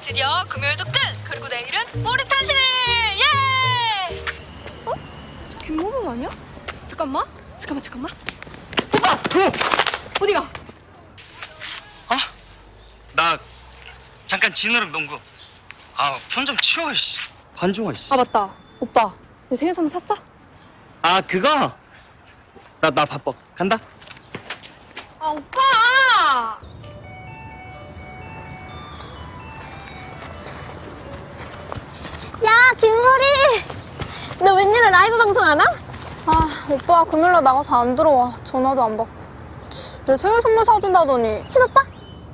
드디어 금요일도 끝! 그리고 내일은 모래탄실! 예! 어? 저 김모범 아니야? 잠깐만. 오빠! 어디가? 나 잠깐 진우랑 농구. 편 좀 치워, 씨. 관종아, 씨. 아 맞다. 오빠, 내 생일 선물 샀어? 그거? 나 바빠. 간다. 아 오빠! 야, 김보리! 너 웬일로 라이브 방송 안 와? 아, 오빠 금요일날 나가서 안 들어와. 전화도 안 받고. 내 생일 선물 사준다더니. 친오빠?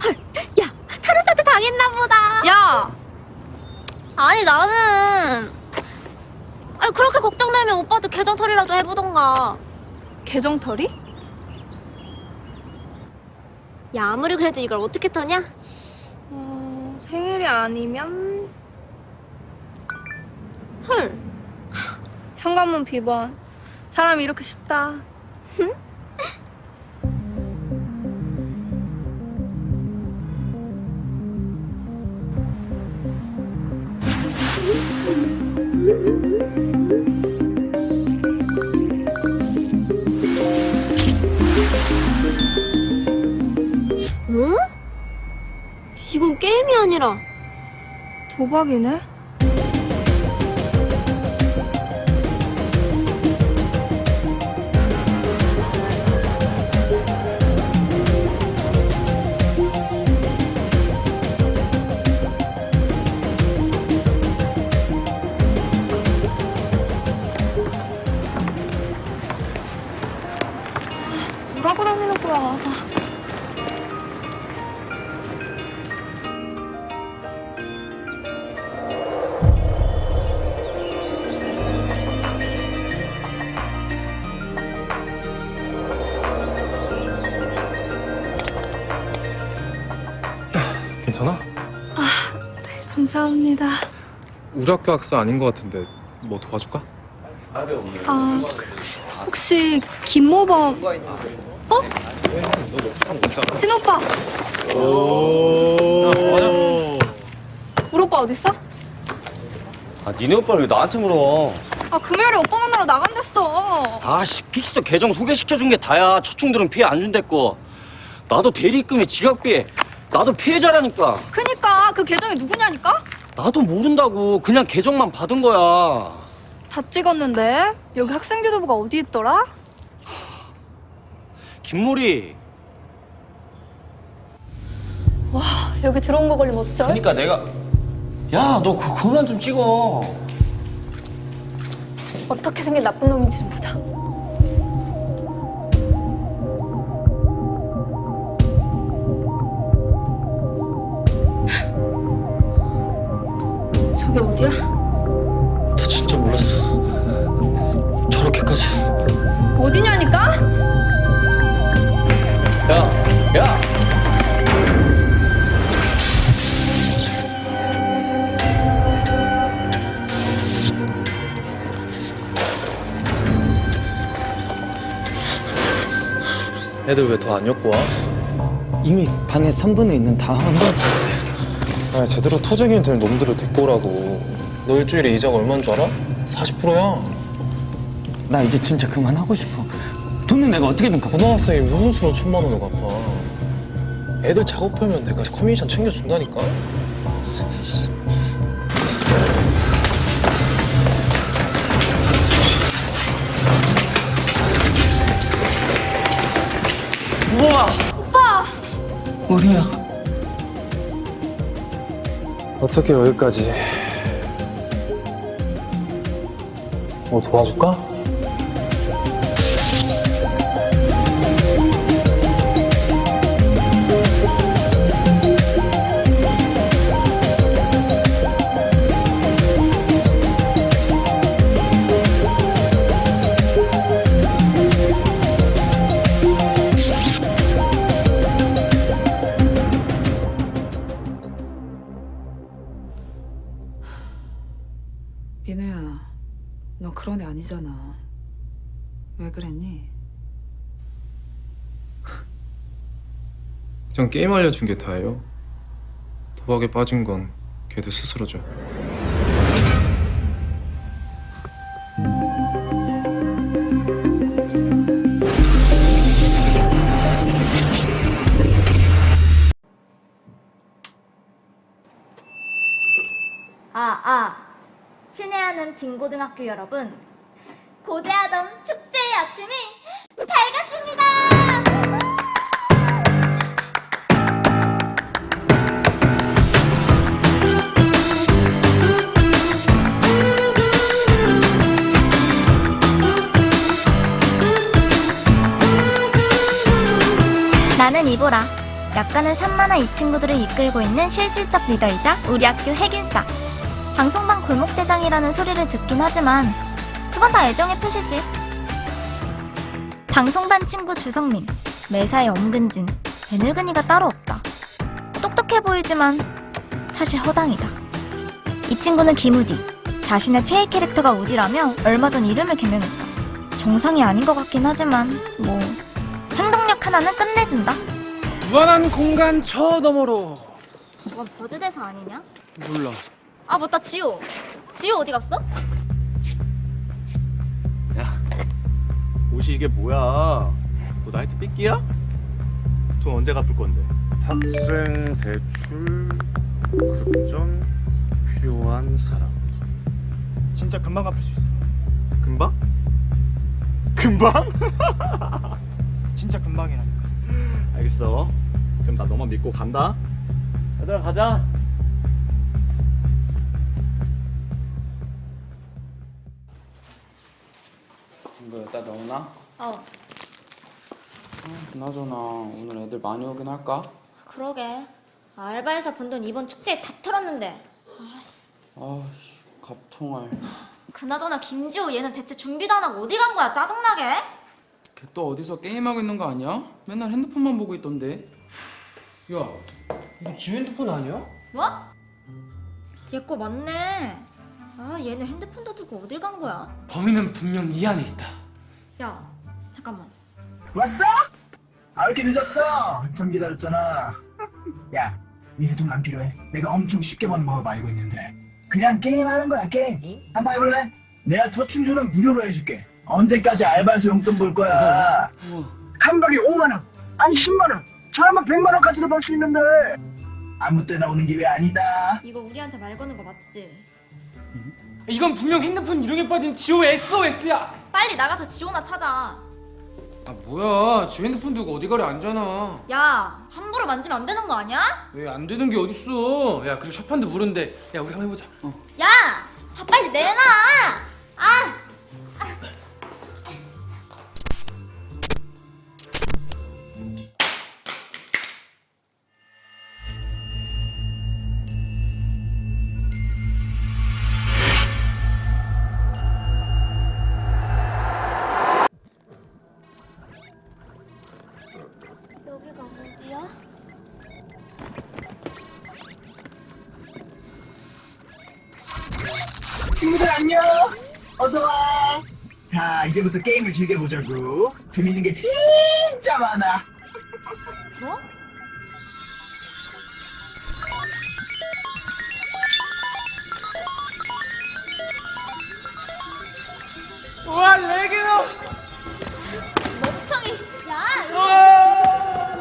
헐, 야, 타르사한테 당했나 보다. 야! 아니, 나는. 아니, 그렇게 걱정되면 오빠도 계정털이라도 해보던가. 계정털이? 야, 아무리 그래도 이걸 어떻게 터냐? 생일이 아니면 헐. 현관문 비번. 사람이 이렇게 쉽다. 응? 이건 게임이 아니라. 도박이네? 뭐라고 다니는 거야? 괜찮아? 감사합니다. 우리 학교 학생 아닌 것 같은데 뭐 도와줄까? 혹시 김모범? 진호 오빠. 우리 오빠 어딨어? 니네 오빠를 왜 나한테 물어? 금요일에 오빠 만나러 나간댔어. 픽스도 계정 소개시켜준 게 다야. 초충들은 피해 안 준댔고. 나도 대리 입금에 지각비. 나도 피해자라니까. 그니까 그 계정이 누구냐니까? 나도 모른다고. 그냥 계정만 받은 거야. 다 찍었는데 여기 학생 지도부가 어디 있더라? 김모리. 여기 들어온 거 걸리면 어쩔? 그러니까 내가. 야, 너 그만 좀 찍어. 어떻게 생긴 나쁜 놈인지 좀 보자. 저기 어디야? 나 진짜 몰랐어. 저렇게까지. 어디냐니까? 야! 애들 왜 더 안 엮고 와? 이미 반의 3분의 2는 다 한 거. 제대로 토쟁이 될 놈들을 데리고 오라고. 너 일주일에 이자가 얼마인 줄 알아? 40%야. 나 이제 진짜 그만하고 싶어. 돈은 내가 어떻게든 갚아. 고등학생이 무슨 수로 1,000만 원을 갚아. 애들 작업하면 내가 커미션 챙겨준다니까? 우와! 우리야. 어떻게 여기까지. 뭐 도와줄까? 민우야, 너 그런 애 아니잖아. 왜 그랬니? 전 게임 알려준 게 다예요. 도박에 빠진 건 걔도 스스로죠. 친애하는 딩고등학교 여러분, 고대하던 축제의 아침이 밝았습니다. 나는 이보라. 약간은 산만한 이 친구들을 이끌고 있는 실질적 리더이자 우리 학교 핵인싸. 방송반 골목대장이라는 소리를 듣긴 하지만 그건 다 애정의 표시지. 방송반 친구 주성민, 매사에 엄근진, 애늙은이가 따로 없다. 똑똑해 보이지만 사실 허당이다. 이 친구는 김우디, 자신의 최애 캐릭터가 우디라며 얼마 전 이름을 개명했다. 정상이 아닌 것 같긴 하지만 뭐 행동력 하나는 끝내준다. 무한한 공간 저 너머로. 저건 버즈 대사 아니냐? 몰라. 아 맞다, 지호. 지호 어디 갔어? 옷이 이게 뭐야? 너 나이트 삐끼야? 돈 언제 갚을 건데? 학생 대출 급전 필요한 사람. 진짜 금방 갚을 수 있어. 금방? 금방? 진짜 금방이라니까. 알겠어. 그럼 나 너만 믿고 간다. 얘들아 가자. 이거 여기다 넣어놔? 그나저나 오늘 애들 많이 오긴 할까? 그러게. 알바에서 번 돈 이번 축제에 다 털었는데. 아씨 갑통알. 그나저나 김지호 얘는 대체 준비도 안 하고 어디 간 거야? 짜증나게. 걔 또 어디서 게임하고 있는 거 아니야? 맨날 핸드폰만 보고 있던데. 야, 이거 지 핸드폰 아니야? 뭐? 얘 거 맞네. 아 얘는 핸드폰도 두고 어딜 간 거야? 범인은 분명 이 안에 있다. 야 잠깐만. 왔어? 아, 왜 이렇게 늦었어? 한참 기다렸잖아. 야, 니네 돈 안 필요해. 내가 엄청 쉽게 버는 법을 알고 있는데. 그냥 게임하는 거야, 게임. 한번 해볼래? 내가 첫 충전은 무료로 해줄게. 언제까지 알바에서 용돈 벌 거야? 한 방에 5만 원, 아니 10만 원, 잘하면 100만 원까지도 벌 수 있는데. 아무 때나 오는 기회 아니다. 이거 우리한테 말 거는 거 맞지? 이건 분명 핸드폰 유령에 빠진 지호의 SOS야. 빨리 나가서 지호나 찾아. 아 뭐야, 지 핸드폰 두고 어디 가리 앉잖아. 야 함부로 만지면 안 되는 거 아니야? 왜 안 되는 게 어딨어. 야 그리고 샤판도 모르는데, 야 우리 한번 해보자. 야 빨리 내놔. 아 여기가 어디야? 친구들 안녕. 어서 와. 자, 이제부터 게임을 즐겨보자고. 재밌는 게 진짜 많아. 뭐? 와 레게요. 멍청이. 야 이거.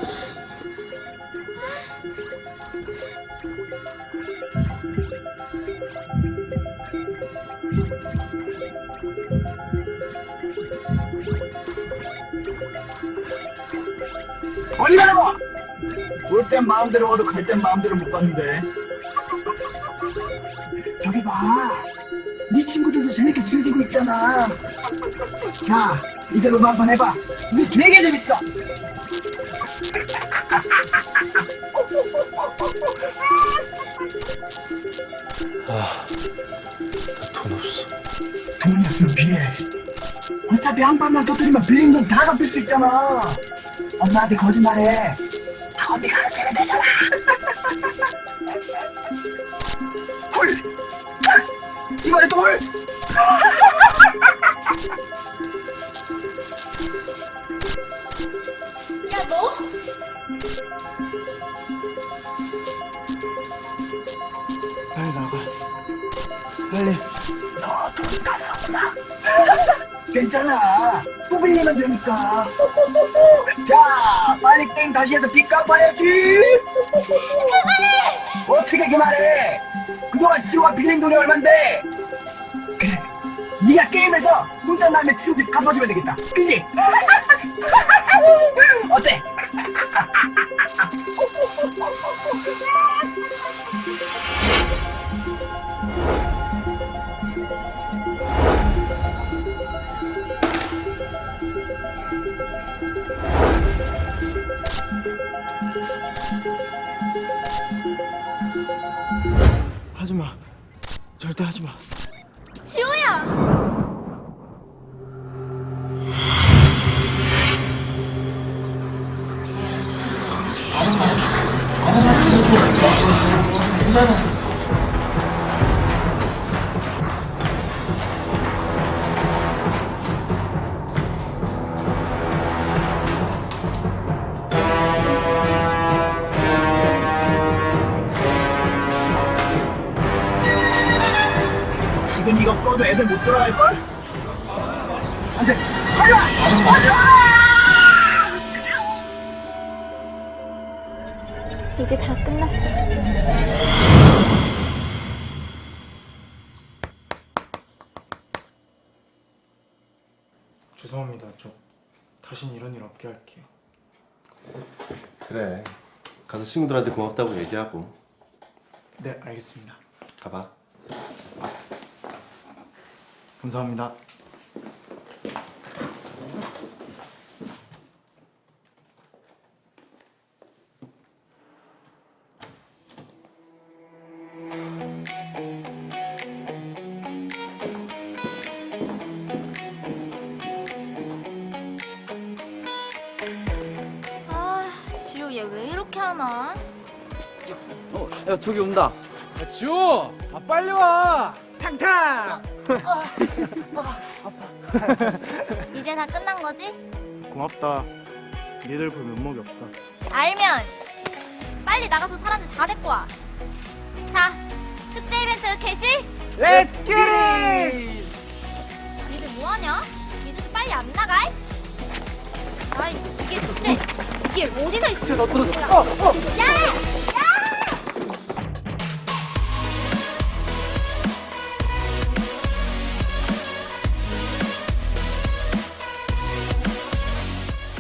어디 가라고? 올 땐 마음대로 와도 갈 땐 마음대로 못 가는데. 저기 봐. 네 친구들도 재밌게 즐기고 있잖아. 자, 이제 너도 한번 해봐. 이게 되게 재밌어. 돈 없어. 돈이 없으면 빌려야지. 어차피 한 판만 터뜨리면 빌린 돈 다 갚을 수 있잖아. 엄마한테 거짓말해. 학원비 가르치면 되잖아. 헐! 자! 이번에 또 헐! 야 너? 아유 빨리. 너 돈 다 썼구나. 괜찮아. 또 빌리면 되니까. 자, 빨리 게임 다시 해서 빚 갚아야지. 그만해. 어떻게 그만해? 그동안 지호가 빌린 돈이 얼만데? 그래. 네가 게임에서 문단 다음에 지호 빚 갚아주면 되겠다. 그지? 어때? 하지마. 절대 하지마. 지호야! 지금 이거 꺼도 애들 못 돌아갈걸? 안 돼! 하지마! 하지마! 이제 다 끝났어. 죄송합니다. 저 다신 이런 일 없게 할게요. 그래. 가서 친구들한테 고맙다고 얘기하고. 네, 알겠습니다. 가봐. 감사합니다. 아, 지호 얘 왜 이렇게 하나? 야 저기 온다. 야 지호, 빨리 와. 탕탕. 이제 다 끝난 거지? 고맙다. 니들 볼 면목이 없다. 알면 빨리 나가서 사람들 다 데리고 와. 자, 축제 이벤트 개시! 렛츠 기릿. 니들 뭐하냐? 니들 빨리 안 나가? 아이, 이게 축제 이게 어디서 있어? 야! 야!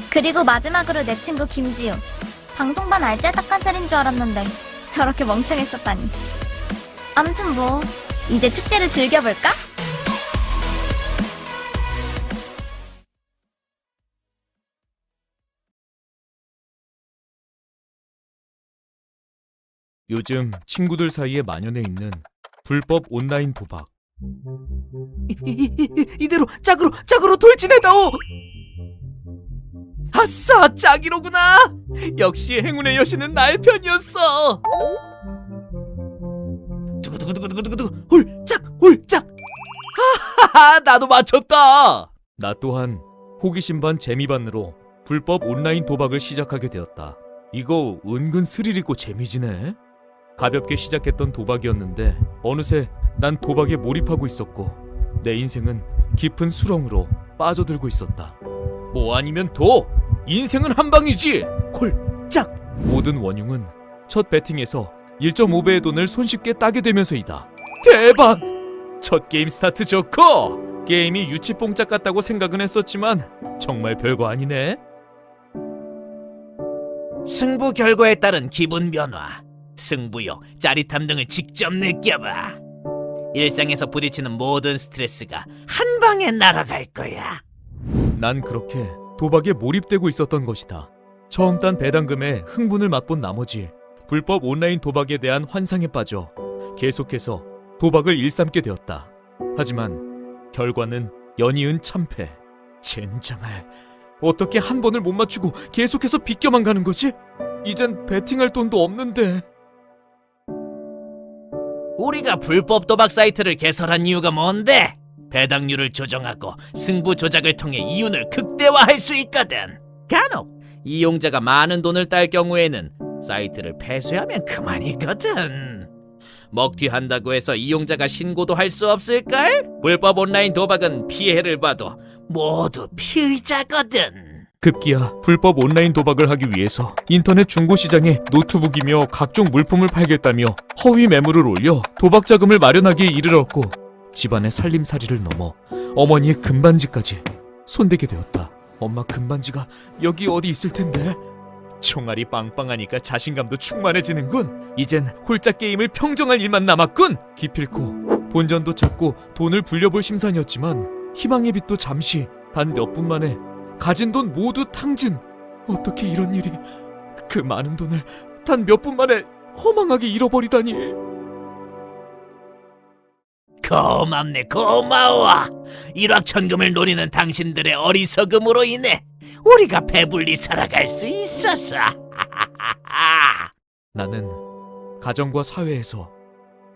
그리고 마지막으로 내 친구 김지우. 방송반 알짤딱한살인 줄 알았는데 저렇게 멍청했었다니. 아무튼 뭐 이제 축제를 즐겨볼까? 요즘 친구들 사이에 만연해 있는 불법 온라인 도박. 이대로 짝으로 돌진해다오. 아싸, 짝이로구나. 역시 행운의 여신은 나의 편이었어. 두구두구두구두구두구 홀짝. 하하하, 나도 맞췄다. 나 또한 호기심 반 재미 반으로 불법 온라인 도박을 시작하게 되었다. 이거 은근 스릴 있고 재미지네. 가볍게 시작했던 도박이었는데 어느새 난 도박에 몰입하고 있었고 내 인생은 깊은 수렁으로 빠져들고 있었다. 뭐 아니면 도! 인생은 한 방이지! 홀짝! 모든 원흉은 첫 배팅에서 1.5배의 돈을 손쉽게 따게 되면서이다. 대박! 첫 게임 스타트 좋고! 게임이 유치뽕짝 같다고 생각은 했었지만 정말 별거 아니네. 승부 결과에 따른 기분 변화, 승부욕, 짜릿함 등을 직접 느껴봐. 일상에서 부딪히는 모든 스트레스가 한 방에 날아갈 거야. 난 그렇게 도박에 몰입되고 있었던 것이다. 처음 딴 배당금에 흥분을 맛본 나머지 불법 온라인 도박에 대한 환상에 빠져 계속해서 도박을 일삼게 되었다. 하지만 결과는 연이은 참패. 젠장할, 어떻게 한 번을 못 맞추고 계속해서 비껴만 가는 거지? 이젠 베팅할 돈도 없는데. 우리가 불법 도박 사이트를 개설한 이유가 뭔데? 배당률을 조정하고 승부 조작을 통해 이윤을 극대화할 수 있거든. 간혹 이용자가 많은 돈을 딸 경우에는 사이트를 폐쇄하면 그만이거든. 먹튀한다고 해서 이용자가 신고도 할 수 없을걸? 불법 온라인 도박은 피해를 봐도 모두 피의자거든. 급기야 불법 온라인 도박을 하기 위해서 인터넷 중고시장에 노트북이며 각종 물품을 팔겠다며 허위 매물을 올려 도박 자금을 마련하기에 이르렀고 집안의 살림살이를 넘어 어머니의 금반지까지 손대게 되었다. 엄마 금반지가 여기 어디 있을 텐데. 총알이 빵빵하니까 자신감도 충만해지는군. 이젠 홀짝 게임을 평정할 일만 남았군. 기필코 본전도 찾고 돈을 불려볼 심산이었지만 희망의 빛도 잠시 단 몇 분 만에 가진 돈 모두 탕진. 어떻게 이런 일이. 그 많은 돈을 단 몇 분 만에 허망하게 잃어버리다니. 고맙네, 고마워. 일확천금을 노리는 당신들의 어리석음으로 인해 우리가 배불리 살아갈 수 있었어. 나는 가정과 사회에서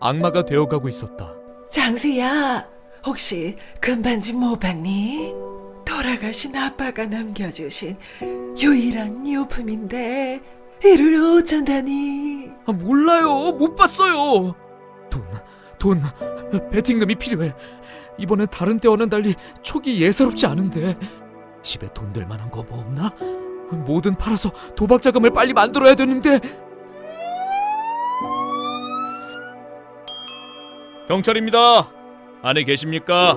악마가 되어가고 있었다. 장수야, 혹시 금반지 못 봤니? 돌아가신 아빠가 남겨주신 유일한 유품인데 이를 어쩐다니. 몰라요. 못 봤어요. 돈, 베팅금이 필요해. 이번엔 다른 때와는 달리 촉이 예사롭지 않은데. 집에 돈 될 만한 거 뭐 없나? 뭐든 팔아서 도박 자금을 빨리 만들어야 되는데. 경찰입니다. 안에 계십니까?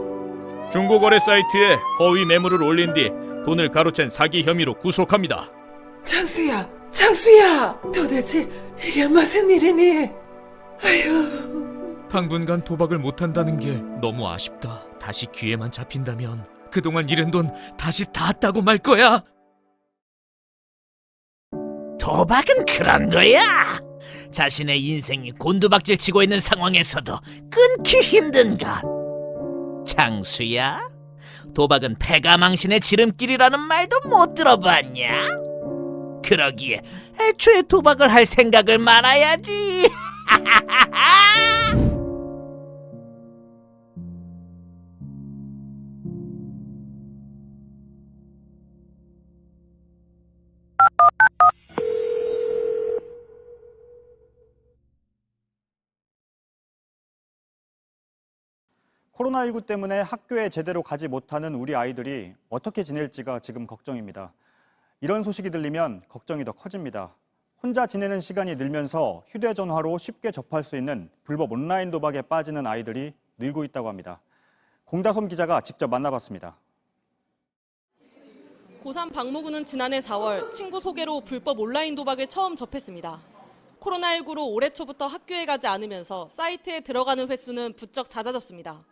중고거래 사이트에 허위 매물을 올린 뒤 돈을 가로챈 사기 혐의로 구속합니다. 장수야, 도대체 이게 무슨 일이니? 아휴. 당분간 도박을 못한다는 게 너무 아쉽다. 다시 기회만 잡힌다면 그동안 잃은 돈 다시 다 따고 말 거야. 도박은 그런 거야. 자신의 인생이 곤두박질 치고 있는 상황에서도 끊기 힘든 것. 장수야, 도박은 패가망신의 지름길이라는 말도 못 들어봤냐? 그러기에 애초에 도박을 할 생각을 말아야지. 코로나19 때문에 학교에 제대로 가지 못하는 우리 아이들이 어떻게 지낼지가 지금 걱정입니다. 이런 소식이 들리면 걱정이 더 커집니다. 혼자 지내는 시간이 늘면서 휴대전화로 쉽게 접할 수 있는 불법 온라인 도박에 빠지는 아이들이 늘고 있다고 합니다. 공다솜 기자가 직접 만나봤습니다. 고3 박모구는 지난해 4월 친구 소개로 불법 온라인 도박을 처음 접했습니다. 코로나19로 올해 초부터 학교에 가지 않으면서 사이트에 들어가는 횟수는 부쩍 잦아졌습니다.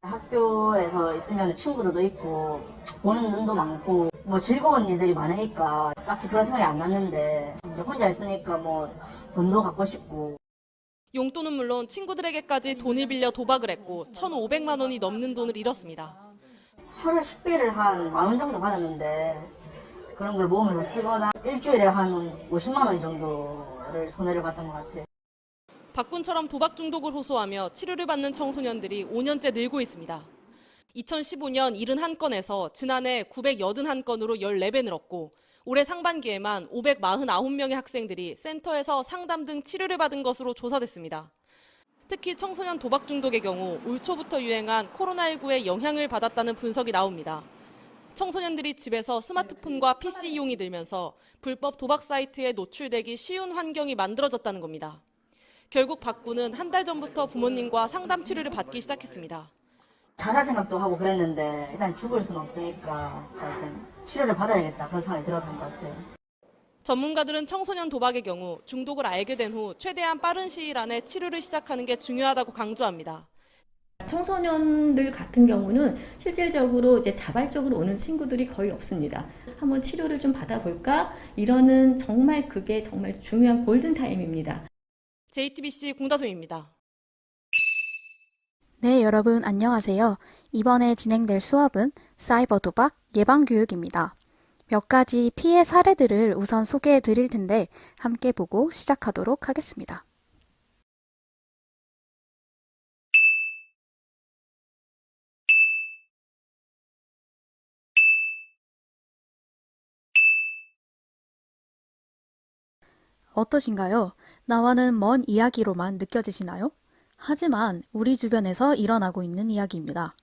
학교에서 있으면 친구들도 있고 보는 눈도 많고 뭐 즐거운 일들이 많으니까 딱히 그런 생각이 안 났는데 이제 혼자 있으니까 뭐 돈도 갖고 싶고. 용돈은 물론 친구들에게까지 돈을 빌려 도박을 했고 1,500만 원이 넘는 돈을 잃었습니다. 하루 식비를 한 10,000원 정도 받았는데 그런 걸 모으면서 쓰거나 일주일에 한 50만 원 정도를 손해를 봤던 것 같아요. 박군처럼 도박 중독을 호소하며 치료를 받는 청소년들이 5년째 늘고 있습니다. 2015년 71건에서 지난해 981건으로 14배 늘었고 올해 상반기에만 549명의 학생들이 센터에서 상담 등 치료를 받은 것으로 조사됐습니다. 특히 청소년 도박 중독의 경우 올 초부터 유행한 코로나19의 영향을 받았다는 분석이 나옵니다. 청소년들이 집에서 스마트폰과 PC 이용이 늘면서 불법 도박 사이트에 노출되기 쉬운 환경이 만들어졌다는 겁니다. 결국 박군은 한 달 전부터 부모님과 상담 치료를 받기 시작했습니다. 자살 생각도 하고 그랬는데 일단 죽을 수는 없으니까 일단 치료를 받아야겠다 그런 생각이 들었던 것 같아요. 전문가들은 청소년 도박의 경우 중독을 알게 된 후 최대한 빠른 시일 안에 치료를 시작하는 게 중요하다고 강조합니다. 청소년들 같은 경우는 실질적으로 이제 자발적으로 오는 친구들이 거의 없습니다. 한번 치료를 좀 받아볼까? 이러는 정말 그게 정말 중요한 골든타임입니다. JTBC 공다솜입니다. 네, 여러분 안녕하세요. 이번에 진행될 수업은 사이버 도박 예방 교육입니다. 몇 가지 피해 사례들을 우선 소개해 드릴 텐데 함께 보고 시작하도록 하겠습니다. 어떠신가요? 나와는 먼 이야기로만 느껴지시나요? 하지만 우리 주변에서 일어나고 있는 이야기입니다.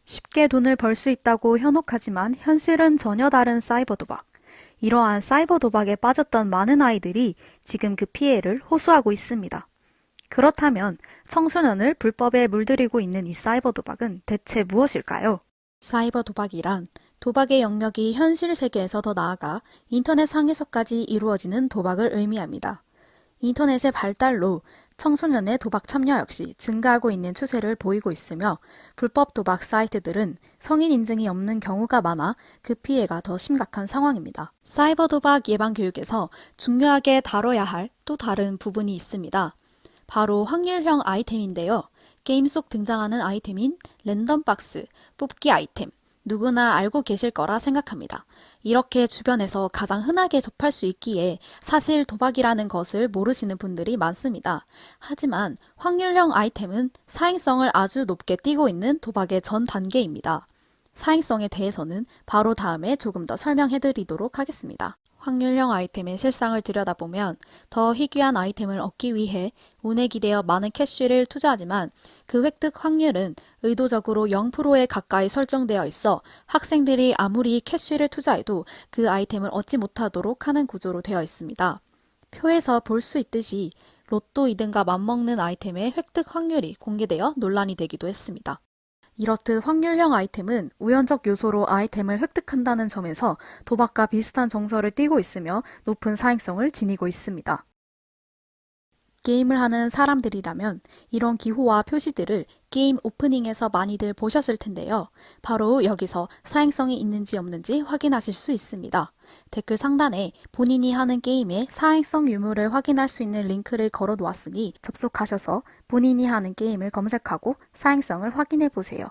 쉽게 돈을 벌 수 있다고 현혹하지만 현실은 전혀 다른 사이버 도박. 이러한 사이버 도박에 빠졌던 많은 아이들이 지금 그 피해를 호소하고 있습니다. 그렇다면 청소년을 불법에 물들이고 있는 이 사이버 도박은 대체 무엇일까요? 사이버 도박이란 도박의 영역이 현실 세계에서 더 나아가 인터넷 상에서까지 이루어지는 도박을 의미합니다. 인터넷의 발달로 청소년의 도박 참여 역시 증가하고 있는 추세를 보이고 있으며 불법 도박 사이트들은 성인 인증이 없는 경우가 많아 그 피해가 더 심각한 상황입니다. 사이버 도박 예방 교육에서 중요하게 다뤄야 할 또 다른 부분이 있습니다. 바로 확률형 아이템인데요. 게임 속 등장하는 아이템인 랜덤 박스, 뽑기 아이템, 누구나 알고 계실 거라 생각합니다. 이렇게 주변에서 가장 흔하게 접할 수 있기에 사실 도박이라는 것을 모르시는 분들이 많습니다. 하지만 확률형 아이템은 사행성을 아주 높게 띠고 있는 도박의 전 단계입니다. 사행성에 대해서는 바로 다음에 조금 더 설명해 드리도록 하겠습니다. 확률형 아이템의 실상을 들여다보면 더 희귀한 아이템을 얻기 위해 운에 기대어 많은 캐시를 투자하지만 그 획득 확률은 의도적으로 0%에 가까이 설정되어 있어 학생들이 아무리 캐시를 투자해도 그 아이템을 얻지 못하도록 하는 구조로 되어 있습니다. 표에서 볼 수 있듯이 로또 2등과 맞먹는 아이템의 획득 확률이 공개되어 논란이 되기도 했습니다. 이렇듯 확률형 아이템은 우연적 요소로 아이템을 획득한다는 점에서 도박과 비슷한 정서를 띠고 있으며 높은 사행성을 지니고 있습니다. 게임을 하는 사람들이라면 이런 기호와 표시들을 게임 오프닝에서 많이들 보셨을 텐데요. 바로 여기서 사행성이 있는지 없는지 확인하실 수 있습니다. 댓글 상단에 본인이 하는 게임의 사행성 유무를 확인할 수 있는 링크를 걸어 놓았으니 접속하셔서 본인이 하는 게임을 검색하고 사행성을 확인해 보세요.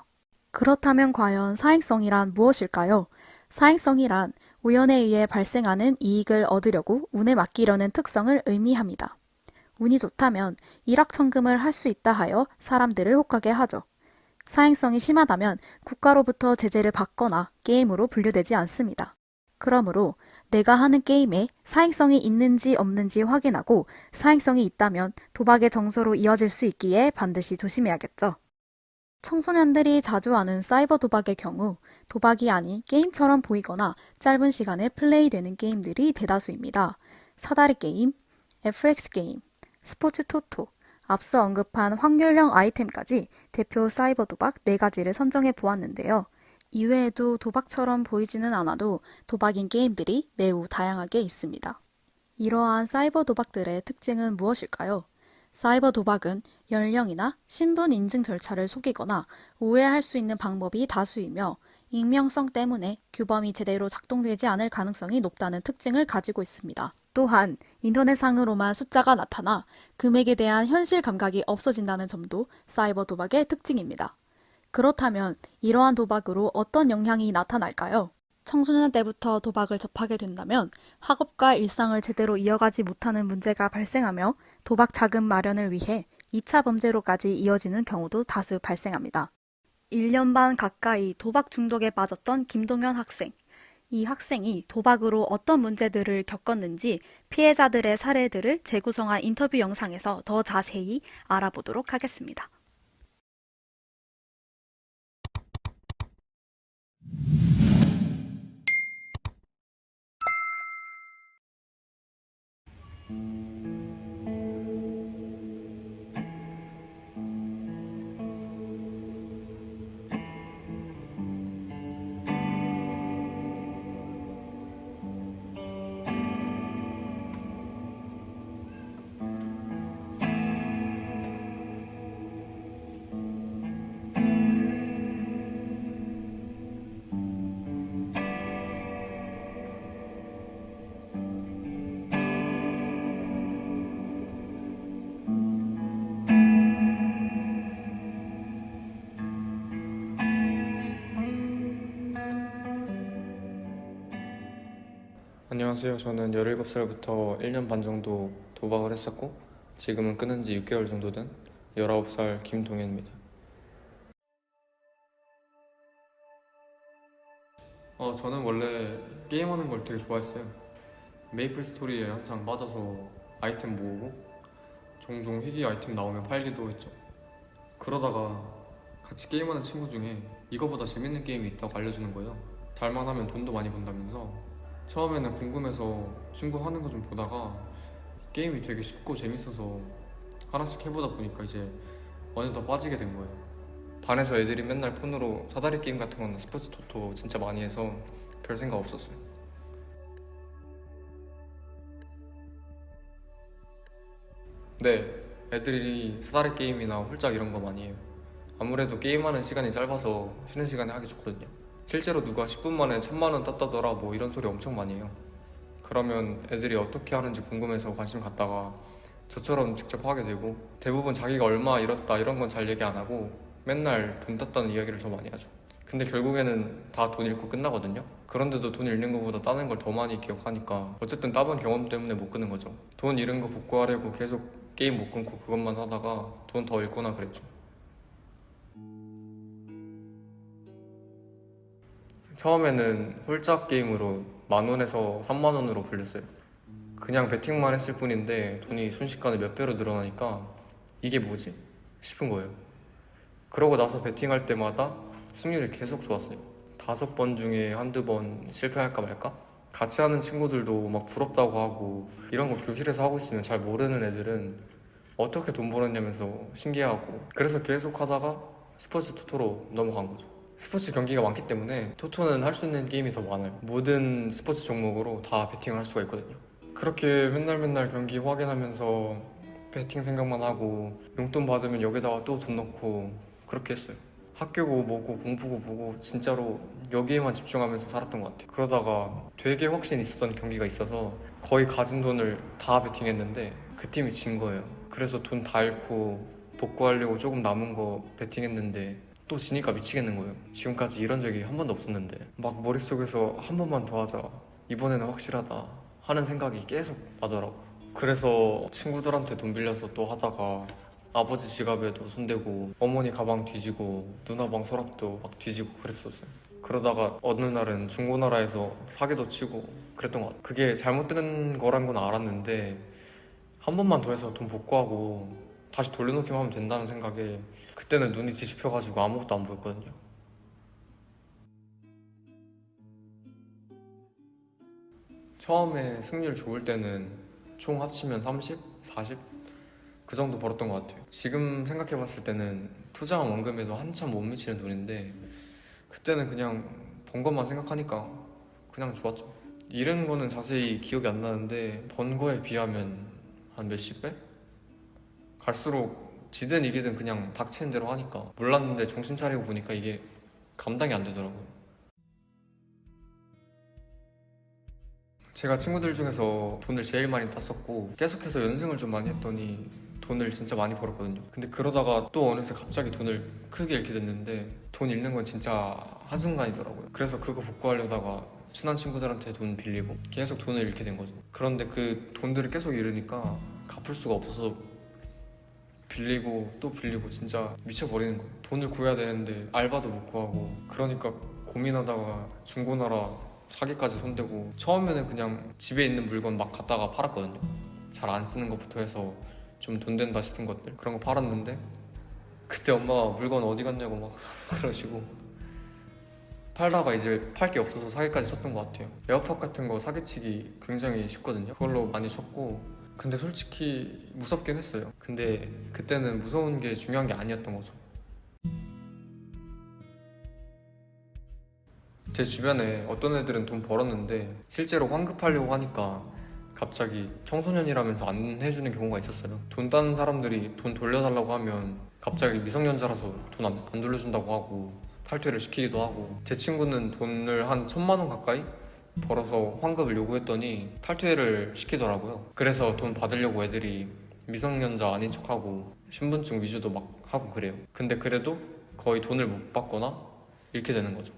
그렇다면 과연 사행성이란 무엇일까요? 사행성이란 우연에 의해 발생하는 이익을 얻으려고 운에 맡기려는 특성을 의미합니다. 운이 좋다면 일확천금을 할 수 있다 하여 사람들을 혹하게 하죠. 사행성이 심하다면 국가로부터 제재를 받거나 게임으로 분류되지 않습니다. 그러므로 내가 하는 게임에 사행성이 있는지 없는지 확인하고 사행성이 있다면 도박의 정서로 이어질 수 있기에 반드시 조심해야겠죠. 청소년들이 자주 하는 사이버 도박의 경우 도박이 아닌 게임처럼 보이거나 짧은 시간에 플레이되는 게임들이 대다수입니다. 사다리 게임, FX 게임, 스포츠 토토, 앞서 언급한 확률형 아이템까지 대표 사이버 도박 4가지를 선정해 보았는데요. 이외에도 도박처럼 보이지는 않아도 도박인 게임들이 매우 다양하게 있습니다. 이러한 사이버 도박들의 특징은 무엇일까요? 사이버 도박은 연령이나 신분 인증 절차를 속이거나 오해할 수 있는 방법이 다수이며 익명성 때문에 규범이 제대로 작동되지 않을 가능성이 높다는 특징을 가지고 있습니다. 또한 인터넷상으로만 숫자가 나타나 금액에 대한 현실 감각이 없어진다는 점도 사이버 도박의 특징입니다. 그렇다면 이러한 도박으로 어떤 영향이 나타날까요? 청소년 때부터 도박을 접하게 된다면 학업과 일상을 제대로 이어가지 못하는 문제가 발생하며 도박 자금 마련을 위해 2차 범죄로까지 이어지는 경우도 다수 발생합니다. 1년 반 가까이 도박 중독에 빠졌던 김동현 학생. 이 학생이 도박으로 어떤 문제들을 겪었는지 피해자들의 사례들을 재구성한 인터뷰 영상에서 더 자세히 알아보도록 하겠습니다. 안녕하세요. 저는 17살부터 1년 반 정도 도박을 했었고 지금은 끊은 지 6개월 정도 된 19살 김동현입니다. 저는 원래 게임하는 걸 되게 좋아했어요. 메이플 스토리에 한창 빠져서 아이템 모으고 종종 희귀 아이템 나오면 팔기도 했죠. 그러다가 같이 게임하는 친구 중에 이거보다 재밌는 게임이 있다고 알려주는 거예요. 잘만 하면 돈도 많이 번다면서. 처음에는 궁금해서 친구 하는 거 좀 보다가 게임이 되게 쉽고 재밌어서 하나씩 해보다 보니까 이제 어느덧 빠지게 된 거예요. 반에서 애들이 맨날 폰으로 사다리 게임 같은 거나 스포츠 토토 진짜 많이 해서 별 생각 없었어요. 네, 애들이 사다리 게임이나 홀짝 이런 거 많이 해요. 아무래도 게임하는 시간이 짧아서 쉬는 시간에 하기 좋거든요. 실제로 누가 10분 만에 1000만 원 땄다더라 뭐 이런 소리 엄청 많이 해요. 그러면 애들이 어떻게 하는지 궁금해서 관심 갖다가 저처럼 직접 하게 되고 대부분 자기가 얼마 잃었다 이런 건 잘 얘기 안 하고 맨날 돈 땄다는 이야기를 더 많이 하죠. 근데 결국에는 다 돈 잃고 끝나거든요. 그런데도 돈 잃는 것보다 따는 걸 더 많이 기억하니까 어쨌든 따본 경험 때문에 못 끊는 거죠. 돈 잃은 거 복구하려고 계속 게임 못 끊고 그것만 하다가 돈 더 잃거나 그랬죠. 처음에는 홀짝 게임으로 10,000원에서 30,000원으로 불렸어요. 그냥 배팅만 했을 뿐인데 돈이 순식간에 몇 배로 늘어나니까 이게 뭐지? 싶은 거예요. 그러고 나서 배팅할 때마다 승률이 계속 좋았어요. 5번 중에 한두 번 실패할까 말까? 같이 하는 친구들도 막 부럽다고 하고 이런 거 교실에서 하고 있으면 잘 모르는 애들은 어떻게 돈 벌었냐면서 신기해하고 그래서 계속 하다가 스포츠 토토로 넘어간 거죠. 스포츠 경기가 많기 때문에 토토는 할 수 있는 게임이 더 많아요. 모든 스포츠 종목으로 다 배팅을 할 수가 있거든요. 그렇게 맨날 경기 확인하면서 배팅 생각만 하고 용돈 받으면 여기다가 또 돈 넣고 그렇게 했어요. 학교고 뭐고 공부고 뭐고 진짜로 여기에만 집중하면서 살았던 것 같아요. 그러다가 되게 확신 있었던 경기가 있어서 거의 가진 돈을 다 배팅했는데 그 팀이 진 거예요. 그래서 돈 다 잃고 복구하려고 조금 남은 거 배팅했는데 또 지니까 미치겠는 거예요. 지금까지 이런 적이 한 번도 없었는데 막 머릿속에서 한 번만 더 하자, 이번에는 확실하다 하는 생각이 계속 나더라고. 그래서 친구들한테 돈 빌려서 또 하다가 아버지 지갑에도 손대고 어머니 가방 뒤지고 누나 방 서랍도 막 뒤지고 그랬었어요. 그러다가 어느 날은 중고나라에서 사기도 치고 그랬던 것 같아요. 그게 잘못된 거란 건 알았는데 한 번만 더 해서 돈 복구하고 다시 돌려놓기만 하면 된다는 생각에 그때는 눈이 뒤집혀가지고 아무것도 안 보였거든요. 처음에 승률 좋을 때는 총 합치면 30, 40? 그 정도 벌었던 것 같아요. 지금 생각해봤을 때는 투자한 원금에도 한참 못 미치는 돈인데 그때는 그냥 번 것만 생각하니까 그냥 좋았죠. 잃은 거는 자세히 기억이 안 나는데 번 거에 비하면 한 몇십 배? 갈수록 지든 이기든 그냥 닥치는 대로 하니까 몰랐는데 정신 차리고 보니까 이게 감당이 안 되더라고요. 제가 친구들 중에서 돈을 제일 많이 땄었고 계속해서 연승을 좀 많이 했더니 돈을 진짜 많이 벌었거든요. 근데 그러다가 또 어느새 갑자기 돈을 크게 잃게 됐는데 돈 잃는 건 진짜 한순간이더라고요. 그래서 그거 복구하려다가 친한 친구들한테 돈 빌리고 계속 돈을 잃게 된 거죠. 그런데 그 돈들을 계속 잃으니까 갚을 수가 없어서 빌리고 또 빌리고 진짜 미쳐버리는 거예요. 돈을 구해야 되는데 알바도 못 구하고 그러니까 고민하다가 중고나라 사기까지 손대고 처음에는 그냥 집에 있는 물건 막 갖다가 팔았거든요. 잘 안 쓰는 것부터 해서 좀 돈 된다 싶은 것들 그런 거 팔았는데 그때 엄마가 물건 어디 갔냐고 막 그러시고 팔다가 이제 팔 게 없어서 사기까지 쳤던 것 같아요. 에어팟 같은 거 사기치기 굉장히 쉽거든요. 그걸로 많이 쳤고 근데 솔직히 무섭긴 했어요. 근데 그때는 무서운 게 중요한 게 아니었던 거죠. 제 주변에 어떤 애들은 돈 벌었는데 실제로 환급하려고 하니까 갑자기 청소년이라면서 안 해주는 경우가 있었어요. 돈 따는 사람들이 돈 돌려달라고 하면 갑자기 미성년자라서 돈 안 돌려준다고 하고 탈퇴를 시키기도 하고 제 친구는 돈을 한 1,000만 원 가까이 벌어서 환급을 요구했더니 탈퇴를 시키더라고요. 그래서 돈 받으려고 애들이 미성년자 아닌 척하고 신분증 위조도 막 하고 그래요. 근데 그래도 거의 돈을 못 받거나 잃게 되는 거죠.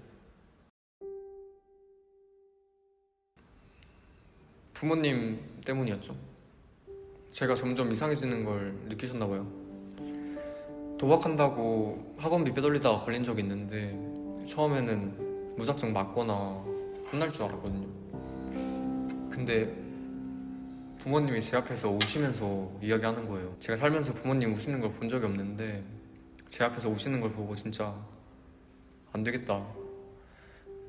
부모님 때문이었죠. 제가 점점 이상해지는 걸 느끼셨나 봐요. 도박한다고 학원비 빼돌리다가 걸린 적이 있는데 처음에는 무작정 맞거나 혼날 줄 알았거든요. 근데 부모님이 제 앞에서 우시면서 이야기하는 거예요. 제가 살면서 부모님 우시는 걸 본 적이 없는데 제 앞에서 우시는 걸 보고 진짜 안 되겠다.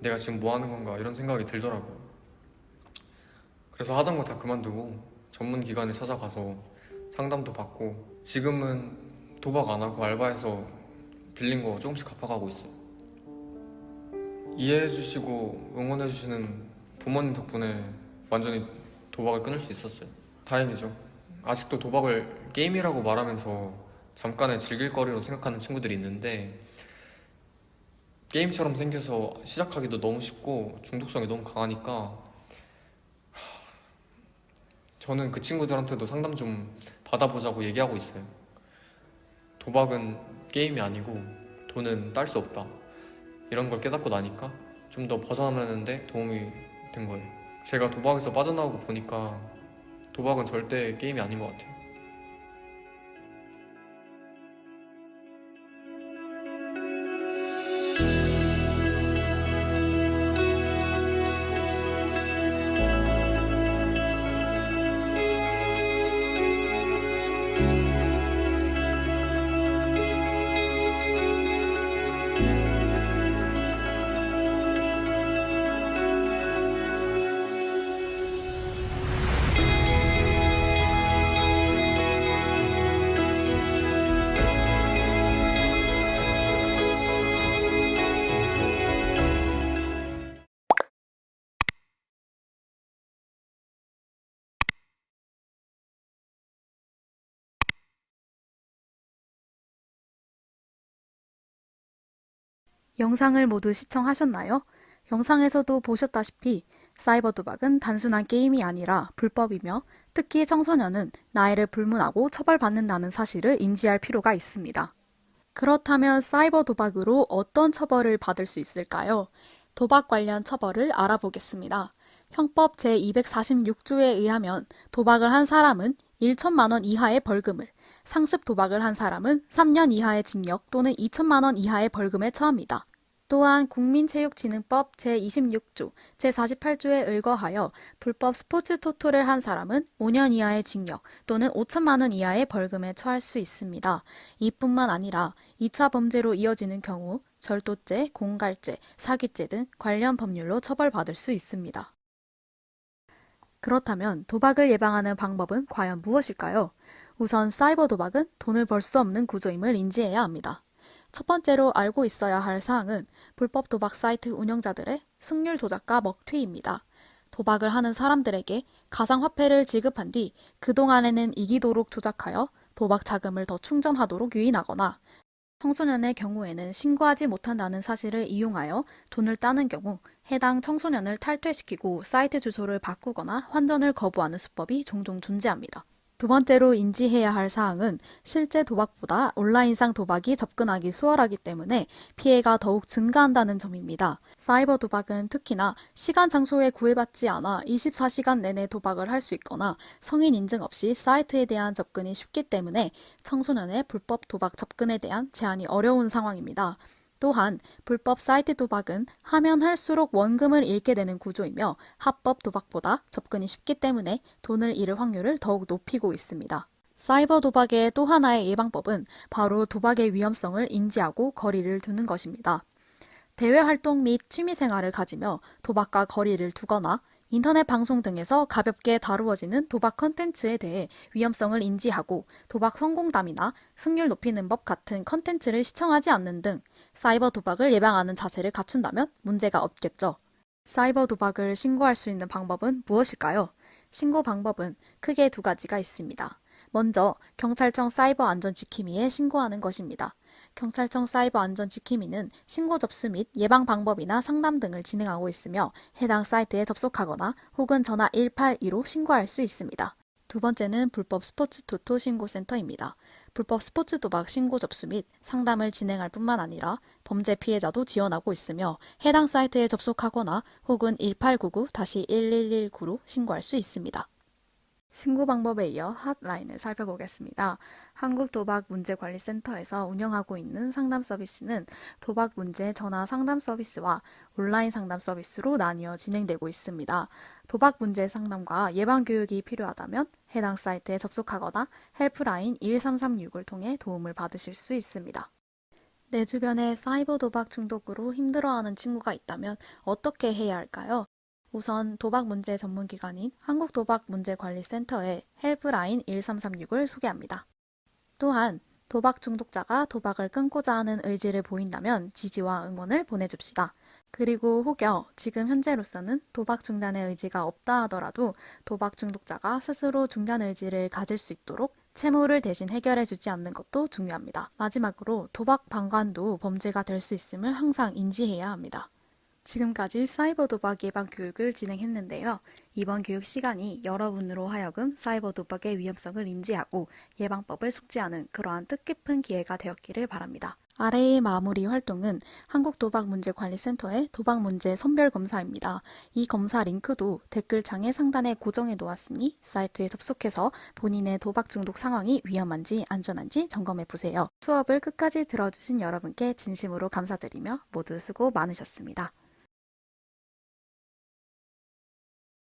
내가 지금 뭐 하는 건가 이런 생각이 들더라고요. 그래서 하던 거 다 그만두고 전문 기관에 찾아가서 상담도 받고 지금은 도박 안 하고 알바해서 빌린 거 조금씩 갚아가고 있어요. 이해해 주시고 응원해 주시는 부모님 덕분에 완전히 도박을 끊을 수 있었어요. 다행이죠. 아직도 도박을 게임이라고 말하면서 잠깐의 즐길거리로 생각하는 친구들이 있는데 게임처럼 생겨서 시작하기도 너무 쉽고 중독성이 너무 강하니까 저는 그 친구들한테도 상담 좀 받아보자고 얘기하고 있어요. 도박은 게임이 아니고 돈은 딸 수 없다. 이런 걸 깨닫고 나니까 좀 더 벗어나는데 도움이 된 거예요. 제가 도박에서 빠져나오고 보니까 도박은 절대 게임이 아닌 것 같아요. 영상을 모두 시청하셨나요? 영상에서도 보셨다시피 사이버 도박은 단순한 게임이 아니라 불법이며 특히 청소년은 나이를 불문하고 처벌받는다는 사실을 인지할 필요가 있습니다. 그렇다면 사이버 도박으로 어떤 처벌을 받을 수 있을까요? 도박 관련 처벌을 알아보겠습니다. 형법 제246조에 의하면 도박을 한 사람은 1천만 원 이하의 벌금을, 상습 도박을 한 사람은 3년 이하의 징역 또는 2천만 원 이하의 벌금에 처합니다. 또한 국민체육진흥법 제26조, 제48조에 의거하여 불법 스포츠 토토를 한 사람은 5년 이하의 징역 또는 5천만 원 이하의 벌금에 처할 수 있습니다. 이뿐만 아니라 2차 범죄로 이어지는 경우 절도죄, 공갈죄, 사기죄 등 관련 법률로 처벌받을 수 있습니다. 그렇다면 도박을 예방하는 방법은 과연 무엇일까요? 우선 사이버 도박은 돈을 벌 수 없는 구조임을 인지해야 합니다. 첫 번째로 알고 있어야 할 사항은 불법 도박 사이트 운영자들의 승률 조작과 먹튀입니다. 도박을 하는 사람들에게 가상화폐를 지급한 뒤 그동안에는 이기도록 조작하여 도박 자금을 더 충전하도록 유인하거나 청소년의 경우에는 신고하지 못한다는 사실을 이용하여 돈을 따는 경우 해당 청소년을 탈퇴시키고 사이트 주소를 바꾸거나 환전을 거부하는 수법이 종종 존재합니다. 두 번째로 인지해야 할 사항은 실제 도박보다 온라인상 도박이 접근하기 수월하기 때문에 피해가 더욱 증가한다는 점입니다. 사이버 도박은 특히나 시간 장소에 구애받지 않아 24시간 내내 도박을 할 수 있거나 성인 인증 없이 사이트에 대한 접근이 쉽기 때문에 청소년의 불법 도박 접근에 대한 제한이 어려운 상황입니다. 또한 불법 사이트 도박은 하면 할수록 원금을 잃게 되는 구조이며 합법 도박보다 접근이 쉽기 때문에 돈을 잃을 확률을 더욱 높이고 있습니다. 사이버 도박의 또 하나의 예방법은 바로 도박의 위험성을 인지하고 거리를 두는 것입니다. 대외 활동 및 취미 생활을 가지며 도박과 거리를 두거나 인터넷 방송 등에서 가볍게 다루어지는 도박 컨텐츠에 대해 위험성을 인지하고 도박 성공담이나 승률 높이는 법 같은 컨텐츠를 시청하지 않는 등 사이버 도박을 예방하는 자세를 갖춘다면 문제가 없겠죠. 사이버 도박을 신고할 수 있는 방법은 무엇일까요? 신고 방법은 크게 두 가지가 있습니다. 먼저 경찰청 사이버 안전지킴이에 신고하는 것입니다. 경찰청 사이버 안전지킴이는 신고 접수 및 예방 방법이나 상담 등을 진행하고 있으며 해당 사이트에 접속하거나 혹은 전화 182로 신고할 수 있습니다. 두 번째는 불법 스포츠 토토 신고센터입니다. 불법 스포츠 도박 신고 접수 및 상담을 진행할 뿐만 아니라 범죄 피해자도 지원하고 있으며 해당 사이트에 접속하거나 혹은 1899-1119로 신고할 수 있습니다. 신고 방법에 이어 핫라인을 살펴보겠습니다. 한국도박문제관리센터에서 운영하고 있는 상담 서비스는 도박 문제 전화 상담 서비스와 온라인 상담 서비스로 나뉘어 진행되고 있습니다. 도박 문제 상담과 예방 교육이 필요하다면 해당 사이트에 접속하거나 헬프라인 1336을 통해 도움을 받으실 수 있습니다. 내 주변에 사이버 도박 중독으로 힘들어하는 친구가 있다면 어떻게 해야 할까요? 우선 도박 문제 전문기관인 한국도박문제관리센터의 헬프라인 1336을 소개합니다. 또한 도박 중독자가 도박을 끊고자 하는 의지를 보인다면 지지와 응원을 보내줍시다. 그리고 혹여 지금 현재로서는 도박 중단의 의지가 없다 하더라도 도박 중독자가 스스로 중단 의지를 가질 수 있도록 채무를 대신 해결해주지 않는 것도 중요합니다. 마지막으로 도박 방관도 범죄가 될 수 있음을 항상 인지해야 합니다. 지금까지 사이버 도박 예방 교육을 진행했는데요. 이번 교육 시간이 여러분으로 하여금 사이버 도박의 위험성을 인지하고 예방법을 숙지하는 그러한 뜻깊은 기회가 되었기를 바랍니다. 아래의 마무리 활동은 한국도박문제관리센터의 도박문제 선별검사입니다. 이 검사 링크도 댓글창의 상단에 고정해 놓았으니 사이트에 접속해서 본인의 도박 중독 상황이 위험한지 안전한지 점검해 보세요. 수업을 끝까지 들어주신 여러분께 진심으로 감사드리며 모두 수고 많으셨습니다.